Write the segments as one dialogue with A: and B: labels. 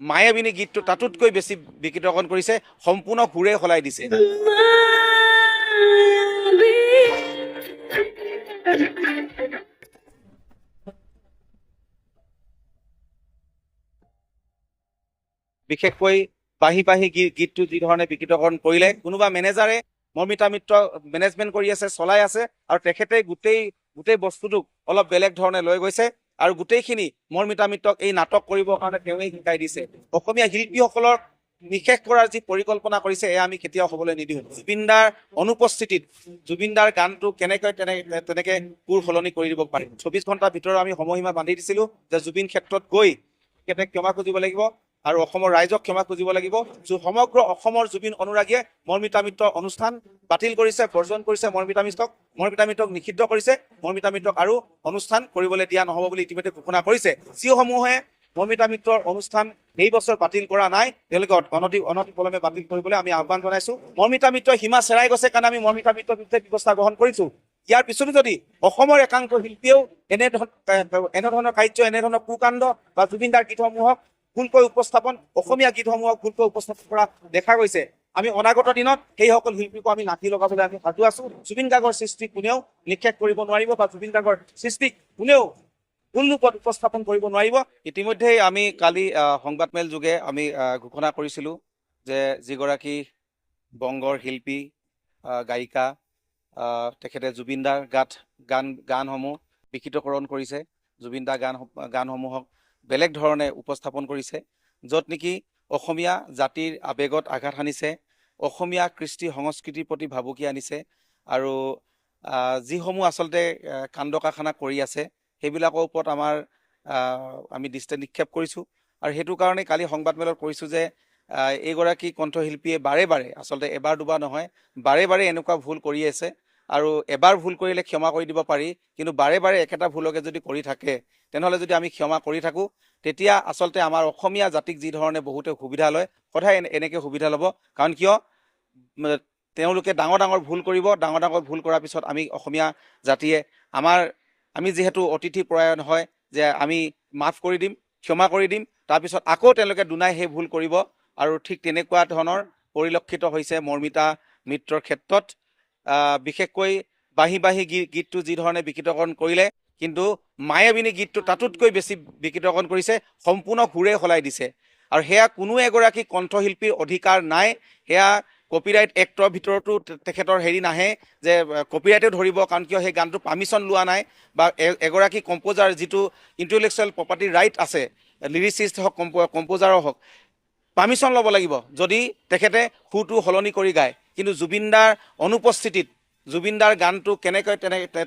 A: মায়াবিনী গীতটো তাতোতকৈ বেছি বিকৃতকৰণ কৰিছে, সম্পূৰ্ণ সুৰে সলাই দিছে। বিশেষকৈ বাঁহী গীতটো যি ধৰণে বিকৃতকৰণ কৰিলে, কোনোবা মেনেজাৰে মৰ্মিতা মিত্ৰ মেনেজমেণ্ট কৰি আছে, চলাই আছে, আৰু তেখেতে গোটেই বস্তুটোক অলপ বেলেগ ধৰণে লৈ গৈছে, আৰু গোটেইখিনি মৰ্মিতা মিত্ৰক এই নাটক কৰিবৰ কাৰণে তেওঁৱেই শিকাই দিছে। অসমীয়া শিল্পীসকলক নিশেষ কৰাৰ যি পৰিকল্পনা কৰিছে, এয়া আমি কেতিয়াও হ'বলৈ নিদিওঁ। জুবিনদাৰ অনুপস্থিতিত জুবিনদাৰ গানটো কেনেকৈ তেনেকে সুৰ সলনি কৰি দিব পাৰি। 24 ঘণ্টাৰ ভিতৰত আমি সময়সীমা বান্ধি দিছিলো যে জুবিন ক্ষেত্ৰত গৈ তেখেতে ক্ষমা খুজিব লাগিব আৰু অসমৰ ৰাইজক ক্ষমা খুজিব লাগিব। সমগ্ৰ অসমৰ জুবিন অনুৰাগীয়ে মৰ্মিতা মিত্ৰ অনুষ্ঠান বাতিল কৰিছে, বৰ্জন কৰিছে, মৰ্মিতা মিত্ৰক নিষিদ্ধ কৰিছে, মৰ্মিতা মিত্ৰক আৰু অনুষ্ঠান কৰিবলৈ দিয়া নহ'ব বুলি ইতিমধ্যে ঘোষণা কৰিছে। যিসমূহে মৰ্মিতা মিত্ৰৰ অনুষ্ঠান এই বছৰ বাতিল কৰা নাই, তেওঁলোকে অনতিপলমে বাতিল কৰিবলৈ আমি আহ্বান জনাইছো। মৰ্মিতা মিত্ৰ সীমা চেৰাই গৈছে কাৰণে আমি মৰ্মিতা মিত্ৰৰ বিৰুদ্ধে ব্যৱস্থা গ্ৰহণ কৰিছো। ইয়াৰ পিছতো যদি অসমৰ একাংশ শিল্পীয়েও এনেধৰণৰ কাৰ্য, এনেধৰণৰ কুকাণ্ড বা জুবিনদাৰ গীতসমূহক ভুলকৈ উপস্থাপন, অসমীয়া গীতসমূহক ভুলকৈ উপস্থাপন কৰা দেখা গৈছে, আমি অনাগত দিনত সেইসকল শিল্পীকো আমি লাঠি লগাবলৈ আমি সাজু আছো। জুবিন গাৰ্গৰ সৃষ্টি কোনেও নিক্ষেপ কৰিব নোৱাৰিব বা জুবিন গাৰ্গৰ সৃষ্টিক কোনেও ভুল ৰূপত উপস্থাপন কৰিব নোৱাৰিব। ইতিমধ্যেই আমি কালি সংবাদমেল যোগে আমি ঘোষণা কৰিছিলোঁ যে যিগৰাকী বংগৰ শিল্পী গায়িকা, তেখেতে জুবিনদাৰ গানসমূহ বিকৃতকৰণ কৰিছে, জুবিনদাৰ গানসমূহক বেলেগ ধৰণে উপস্থাপন কৰিছে, য'ত নেকি অসমীয়া জাতিৰ আৱেগত আঘাত সানিছে, অসমীয়া কৃষ্টি সংস্কৃতিৰ প্ৰতি ভাবুকি আনিছে, আৰু যিসমূহ আচলতে কাণ্ড কাৰখানা কৰি আছে সেইবিলাকৰ ওপৰত আমি দৃষ্টি নিক্ষেপ কৰিছোঁ। আৰু সেইটো কাৰণে কালি সংবাদমেলত কৈছোঁ যে এইগৰাকী কণ্ঠশিল্পীয়ে বাৰে বাৰে, আচলতে এবাৰ দুবাৰ নহয়, বাৰে বাৰে এনেকুৱা ভুল কৰি আছে, আৰু এবাৰ ভুল কৰিলে ক্ষমা কৰি দিব পাৰি, কিন্তু বাৰে বাৰে একেটা ভুলকে যদি কৰি থাকে, তেনেহ'লে যদি আমি ক্ষমা কৰি থাকোঁ, তেতিয়া আচলতে আমাৰ অসমীয়া জাতিক যি ধৰণে বহুতে সুবিধা লয়, সদায় এনেকৈ সুবিধা ল'ব। কাৰণ কিয়, তেওঁলোকে ডাঙৰ ডাঙৰ ভুল কৰিব, ডাঙৰ ডাঙৰ ভুল কৰাৰ পিছত আমি অসমীয়া জাতিয়ে আমি যিহেতু অতিথি পৰায়ণ হয়, যে আমি মাফ কৰি দিম, ক্ষমা কৰি দিম, তাৰপিছত আকৌ তেওঁলোকে দুনাই সেই ভুল কৰিব, আৰু ঠিক তেনেকুৱা ধৰণৰ পৰিলক্ষিত হৈছে মৰ্মিতা মিত্ৰৰ ক্ষেত্ৰত। বিশেষকৈ বাঁহী গীতটো যি ধৰণে বিকৃতকৰণ কৰিলে, কিন্তু মায়াবিনী গীতটো তাতোতকৈ বেছি বিকৃতকৰণ কৰিছে, সম্পূৰ্ণ সুৰে সলাই দিছে। আৰু সেয়া কোনো এগৰাকী কণ্ঠশিল্পীৰ অধিকাৰ নাই, সেয়া কপিৰাইট এক্টৰ ভিতৰতো তেখেতৰ হেৰি নাহে যে কপিৰাইটেও ধৰিব, কাৰণ কিয় সেই গানটো পাৰ্মিশ্যন লোৱা নাই, বা এগৰাকী কম্প'জাৰ যিটো ইণ্টেলেকচুৱেল প্ৰপাৰ্টি ৰাইট আছে, লিৰিচিষ্ট হওক, কম্প'জাৰৰ হওক, পাৰ্মিশ্যন ল'ব লাগিব যদি তেখেতে সুৰটো সলনি কৰি গায়। কিন্তু জুবিনদাৰ অনুপস্থিতিত জুবিনদাৰ গানটো কেনেকৈ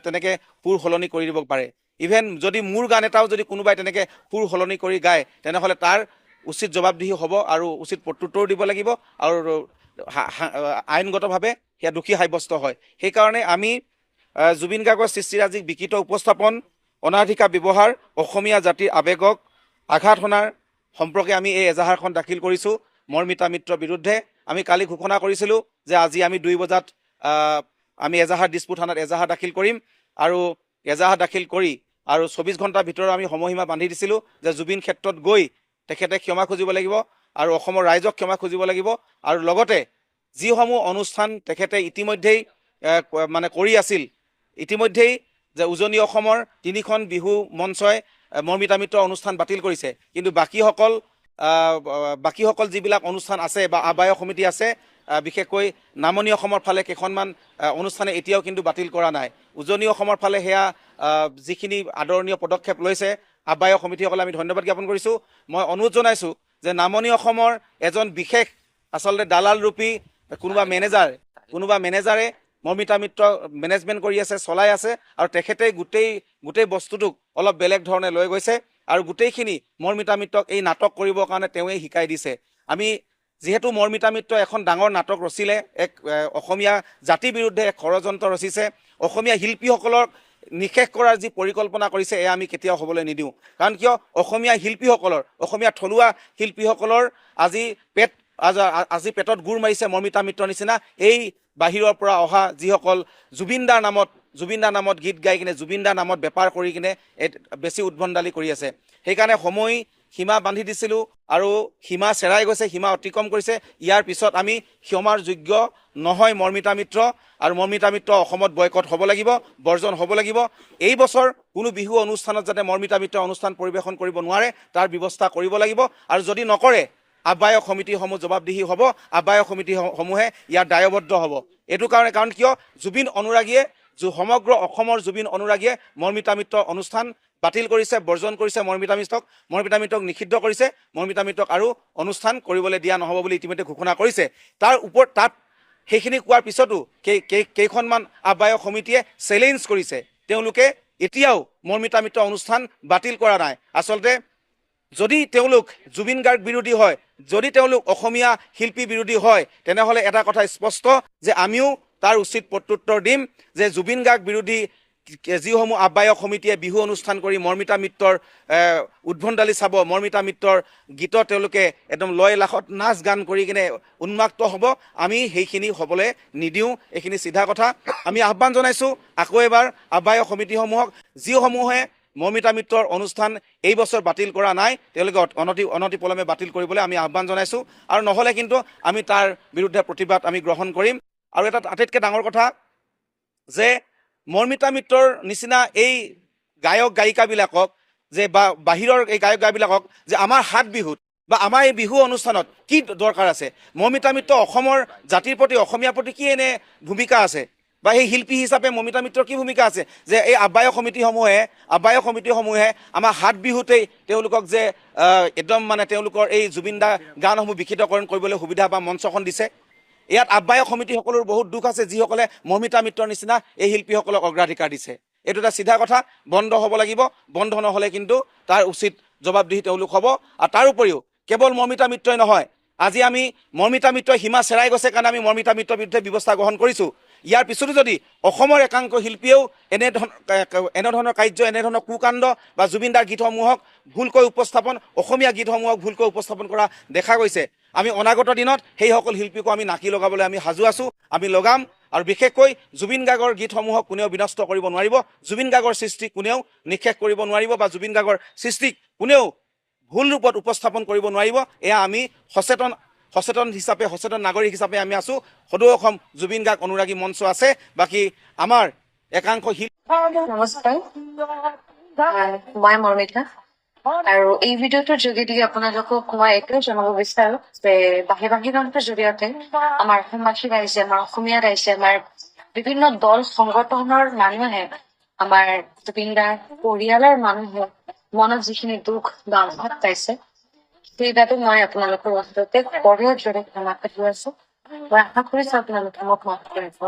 A: তেনেকৈ সুৰ সলনি কৰি দিব পাৰে। ইভেন যদি মোৰ গান এটাও যদি কোনোবাই তেনেকৈ সুৰ সলনি কৰি গায়, তেনেহ'লে তাৰ উচিত জবাবদিহি হ'ব আৰু উচিত প্ৰত্যুত্তৰ দিব লাগিব, আৰু আইনগতভাৱে সেয়া দোষী সাব্যস্ত হয়। সেইকাৰণে আমি জুবিন গাৰ্গৰ সৃষ্টিৰাজিক বিকৃত উপস্থাপন, অনাধিকাৰ ব্যৱহাৰ, অসমীয়া জাতিৰ আৱেগক আঘাত সনাৰ সম্পৰ্কে আমি এই এজাহাৰখন দাখিল কৰিছোঁ মৰ্মিতা মিত্ৰৰ বিৰুদ্ধে। আমি কালি ঘোষণা কৰিছিলোঁ যে আজি আমি 2 বজাত আমি দিছপুৰ থানাত এজাহাৰ দাখিল কৰিম, আৰু এজাহাৰ দাখিল কৰি আৰু 24 ঘণ্টাৰ ভিতৰত আমি সময়সীমা বান্ধি দিছিলোঁ যে জুবিন ক্ষেত্ৰত গৈ তেখেতে ক্ষমা খুজিব লাগিব, আৰু অসমৰ ৰাইজক ক্ষমা খুজিব লাগিব, আৰু লগতে যিসমূহ অনুষ্ঠান তেখেতে ইতিমধ্যেই কৰি আছিল, ইতিমধ্যেই যে উজনি অসমৰ 3খন বিহু মঞ্চই মৰ্মিতা মিত্ৰৰ অনুষ্ঠান বাতিল কৰিছে, কিন্তু বাকীসকল যিবিলাক অনুষ্ঠান আছে বা আহ্বায়ক সমিতি আছে, বিশেষকৈ নামনি অসমৰ ফালে কেইখনমান অনুষ্ঠানে এতিয়াও কিন্তু বাতিল কৰা নাই। উজনি অসমৰ ফালে সেয়া যিখিনি আদৰণীয় পদক্ষেপ লৈছে আহ্বায়ক সমিতিসকলে আমি ধন্যবাদ জ্ঞাপন কৰিছোঁ। মই অনুৰোধ জনাইছোঁ যে নামনি অসমৰ এজন বিশেষ আচলতে দালাল ৰূপী কোনোবা মেনেজাৰে মৰ্মিতা মিত্ৰ মেনেজমেণ্ট কৰি আছে, চলাই আছে, আৰু তেখেতে গোটেই বস্তুটোক অলপ বেলেগ ধৰণে লৈ গৈছে, আৰু গোটেইখিনি মৰ্মিতা মিত্ৰক এই নাটক কৰিবৰ কাৰণে তেওঁৱেই শিকাই দিছে। আমি যিহেতু মৰ্মিতা মিত্ৰ এখন ডাঙৰ নাটক ৰচিলে, এক অসমীয়া জাতিৰ বিৰুদ্ধে এক ষড়যন্ত্ৰ ৰচিছে, অসমীয়া শিল্পীসকলক নিশেষ কৰাৰ যি পৰিকল্পনা কৰিছে, এয়া আমি কেতিয়াও হ'বলৈ নিদিওঁ। কাৰণ কিয়, অসমীয়া শিল্পীসকলৰ, অসমীয়া থলুৱা শিল্পীসকলৰ আজি পেটত গুৰ মাৰিছে মৰ্মিতা মিত্ৰৰ নিচিনা এই বাহিৰৰ পৰা অহা যিসকল জুবিনদাৰ নামত গীত গাই কিনে, জুবিনদাৰ নামত বেপাৰ কৰি কিনে বেছি উদ্ভণ্ডালি কৰি আছে। সেইকাৰণে সময় সীমা বান্ধি দিছিলোঁ আৰু সীমা চেৰাই গৈছে, সীমা অতিক্ৰম কৰিছে। ইয়াৰ পিছত আমি ক্ষমাৰ যোগ্য নহয় মৰ্মিতা মিত্ৰ, আৰু মৰ্মিতা মিত্ৰ অসমত বয়কট হ'ব লাগিব, বৰ্জন হ'ব লাগিব। এই বছৰ কোনো বিহু অনুষ্ঠানত যাতে মৰ্মিতা মিত্ৰ অনুষ্ঠান পৰিৱেশন কৰিব নোৱাৰে তাৰ ব্যৱস্থা কৰিব লাগিব, আৰু যদি নকৰে আহ্বায়ক সমিতিসমূহ জবাবদিহি হ'ব, আহ্বায়ক সমিতিসমূহে ইয়াৰ দায়বদ্ধ হ'ব। এইটো কাৰণ কিয় জুবিন অনুৰাগীয়ে সমগ্ৰ অসমৰ জুবিন অনুৰাগীয়ে মৰ্মিতা মিত্ৰ অনুষ্ঠান বাতিল কৰিছে, বৰ্জন কৰিছে, মৰ্মিতা মিত্ৰক নিষিদ্ধ কৰিছে, মৰ্মিতা মিত্ৰক আৰু অনুষ্ঠান কৰিবলৈ দিয়া নহ'ব বুলি ইতিমধ্যে ঘোষণা কৰিছে। তাৰ ওপৰত তাত সেইখিনি কোৱাৰ পিছতো কেইখনমান আহ্বায়ক সমিতিয়ে চেলেঞ্জ কৰিছে, তেওঁলোকে এতিয়াও মৰ্মিতা মিত্ৰ অনুষ্ঠান বাতিল কৰা নাই। আচলতে যদি তেওঁলোক জুবিন গাৰ্গ বিৰোধী হয়, যদি তেওঁলোক অসমীয়া শিল্পী বিৰোধী হয়, তেনেহ'লে এটা কথা স্পষ্ট যে আমিও তাৰ উচিত প্ৰত্যুত্তৰ দিম যে জুবিন গাৰ্গ বিৰোধী যিসমূহ আহ্বায়ক সমিতিয়ে বিহু অনুষ্ঠান কৰি মৰ্মিতা মিত্ৰৰ উদ্ভণ্ডালি চাব, মৰ্মিতা মিত্ৰৰ গীতত তেওঁলোকে একদম লয় লাখত নাচ গান কৰি কিনে উন্মাক্ত হ'ব, আমি সেইখিনি হ'বলৈ নিদিওঁ। এইখিনি চিধা কথা। আমি আহ্বান জনাইছোঁ আকৌ এবাৰ আহ্বায়ক সমিতিসমূহক, যিসমূহে মৰ্মিতা মিত্ৰৰ অনুষ্ঠান এই বছৰ বাতিল কৰা নাই তেওঁলোকে অনতিপলমে বাতিল কৰিবলৈ আমি আহ্বান জনাইছোঁ, আৰু নহ'লে কিন্তু আমি তাৰ বিৰুদ্ধে প্ৰতিবাদ আমি গ্ৰহণ কৰিম। আৰু এটা আটাইতকৈ ডাঙৰ কথা যে মৰ্মিতা মিত্ৰৰ নিচিনা এই গায়ক গায়িকাবিলাকক যে বা বাহিৰৰ এই গায়ক গায়িকাবিলাকক যে আমাৰ হাত বিহুত বা আমাৰ এই বিহু অনুষ্ঠানত কি দৰকাৰ আছে? মৰ্মিতা মিত্ৰ অসমৰ জাতিৰ প্ৰতি, অসমীয়াৰ প্ৰতি কি এনে ভূমিকা আছে, বা সেই শিল্পী হিচাপে মৰ্মিতা মিত্ৰৰ কি ভূমিকা আছে যে এই আহ্বায়ক সমিতিসমূহে আমাৰ হাত বিহুতেই তেওঁলোকক যে একদম মানে তেওঁলোকৰ এই জুবিন দা গানসমূহ বিকৃতকৰণ কৰিবলৈ সুবিধা বা মঞ্চখন দিছে? ইয়াত আহ্বায়ক সমিতিসকলৰ বহুত দুখ আছে, যিসকলে মৰ্মিতা মিত্ৰৰ নিচিনা এই শিল্পীসকলক অগ্ৰাধিকাৰ দিছে। এইটো এটা চিধা কথা, বন্ধ হ'ব লাগিব। বন্ধ নহ'লে কিন্তু তাৰ উচিত জবাবদিহি তেওঁলোক হ'ব। আৰু তাৰ উপৰিও কেৱল মৰ্মিতা মিত্ৰই নহয়, আজি আমি মৰ্মিতা মিত্ৰই সীমা চেৰাই গৈছে কাৰণে আমি মৰ্মিতা মিত্ৰৰ বিৰুদ্ধে ব্যৱস্থা গ্ৰহণ কৰিছোঁ। ইয়াৰ পিছতো যদি অসমৰ একাংশ শিল্পীয়েও এনেধৰণৰ কাৰ্য, এনেধৰণৰ কুকাণ্ড বা জুবিন দাৰ গীতসমূহক ভুলকৈ উপস্থাপন, অসমীয়া গীতসমূহক ভুলকৈ উপস্থাপন কৰা দেখা গৈছে, আমি অনাগত দিনত সেইসকল শিল্পীকো আমি নাকি লগাবলৈ আমি সাজু আছোঁ, আমি লগাম। আৰু বিশেষকৈ জুবিন গাৰ্গৰ গীতসমূহক কোনেও বিনষ্ট কৰিব নোৱাৰিব, জুবিন গাৰ্গৰ সৃষ্টি কোনেও নিঃশেষ কৰিব নোৱাৰিব, বা জুবিন গাৰ্গৰ সৃষ্টিক কোনেও ভুল ৰূপত উপস্থাপন কৰিব নোৱাৰিব। এয়া আমি সচেতন নাগৰিক হিচাপে আমি আছোঁ। সদৌ অসম জুবিন গাৰ্গ অনুৰাগী মঞ্চ আছে, বাকী আমাৰ একাংশ
B: নমস্কাৰ, মই মৰ্মিতা, আৰু এই ভিডিঅ'টোৰ যোগেদি আপোনালোকক মই এইটোৱে জনাব বিচাৰো যে বাহিৰৰ জৰিয়তে আমাৰ অসমবাসী ৰাইজে, আমাৰ অসমীয়া ৰাইজে, আমাৰ বিভিন্ন দল সংগঠনৰ মানুহে, আমাৰ জুবিন দাৰ পৰিয়ালৰ মানুহে মনত যিখিনি দুখ বা আঘাত পাইছে, সেইবাবে মই আপোনালোকৰ ওচৰতে কৰিৰ জোৰে ক্ষমা খুজি আছো। মই আশা কৰিছো আপোনালোকে মোক মাফ কৰিব।